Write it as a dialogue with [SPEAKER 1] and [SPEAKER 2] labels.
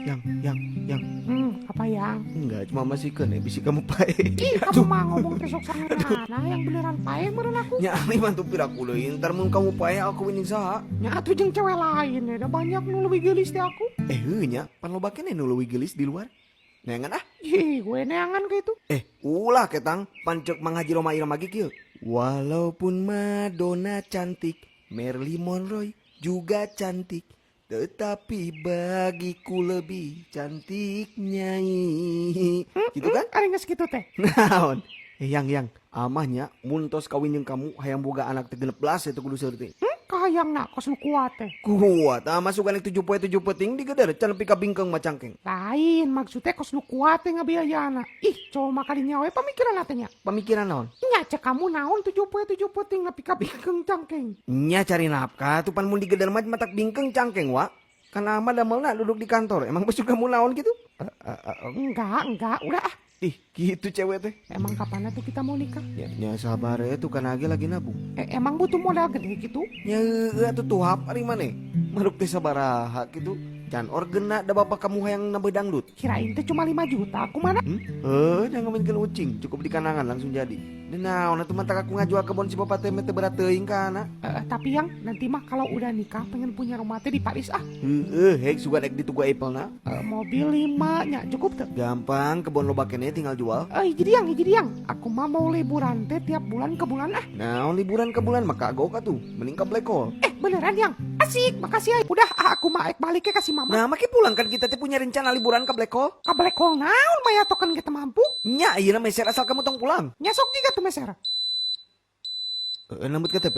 [SPEAKER 1] Yang.
[SPEAKER 2] Apa yang?
[SPEAKER 1] Enggak, cuma masih kene, bisi kamu pae.
[SPEAKER 2] Ih, kamu mah ngomong besok sama nah yang beneran pae meren aku.
[SPEAKER 1] Nya ani mantu piraku leuy, entar mun kamu pae aku ini saha.
[SPEAKER 2] Nya atuh jeung cewek lain ya, ada banyak nu lebih gelis di aku.
[SPEAKER 1] Heuh nya, pan loba keneh nu leuwih geulis di luar. Neangan ah.
[SPEAKER 2] Ih, gue neangan gitu.
[SPEAKER 1] Ulah ketang, pancek manghaji Roma Irama kieu. Walaupun Madonna cantik, Marilyn Monroe juga cantik, tetapi bagiku lebih cantik Nyai. Gitu kan?
[SPEAKER 2] Ada nggak segitu teh?
[SPEAKER 1] Naon? Yang amahnya muntos kawin jeung kamu hayang boga anak 13 eta kudu seueur teh.
[SPEAKER 2] Kahayang nak kos nu kuat teh.
[SPEAKER 1] Kuat, masukan 7 poe 7 peting digeder can nepi ka bingkeung macangkeng.
[SPEAKER 2] Lain maksudnya kos nu kuat teh ngabiayana. Ih, coba makalinya we pemikiran teh nya.
[SPEAKER 1] Pemikiran naon?
[SPEAKER 2] Nya cek kamu naon 7 poe 7 peting nepi ka bingkeung cangkeng.
[SPEAKER 1] Nya cari nafkah tuh pan mun digeder mah matak bingkeung cangkeng wa. Kana mah damelna duduk di kantor. Emang bos juga mau naon gitu?
[SPEAKER 2] Enggak, udah ah.
[SPEAKER 1] Ih, gitu cewek teh.
[SPEAKER 2] Emang kapan tuh kita mau nikah?
[SPEAKER 1] Nya sabar ya tuh kan lagi nabung.
[SPEAKER 2] Emang butuh modal gede gitu?
[SPEAKER 1] Nya atuh tuhap ari maneh. Maruk teh sabaraha gitu. Can orgena da bapak kamu hayang nambah dangdut.
[SPEAKER 2] Kirain teh cuma 5 juta, aku mana?
[SPEAKER 1] Jangan ngomongin ucing, cukup di kanangan langsung jadi. Dan naon atuh mah tak aku ngajual kebon si bapak teh teu berat teuing kana.
[SPEAKER 2] Tapi yang nanti mah kalau udah nikah pengen punya rumah teh di Paris ah.
[SPEAKER 1] Hek sugan ek ditugu Apple-na.
[SPEAKER 2] Mobil 5 nya cukup tuh.
[SPEAKER 1] Gampang, kebon loba keneh tinggal jual.
[SPEAKER 2] Jadi yang. Aku mah mau liburan teh tiap bulan ke bulan ah.
[SPEAKER 1] Nah, liburan ke bulan maka go ka tuh, mending ka Black Hole.
[SPEAKER 2] Beneran yang asik, makasih ya. Udah aku mah ek balik ke kasih mama.
[SPEAKER 1] Nah, maki pulang kan kita teh punya rencana liburan ke Black Hole.
[SPEAKER 2] Ka Black Hole naon maya token kita mampu.
[SPEAKER 1] Nya, ieu meser asal kamu tong pulang.
[SPEAKER 2] Nyasok juga tuh meser.
[SPEAKER 1] Nambut KTP.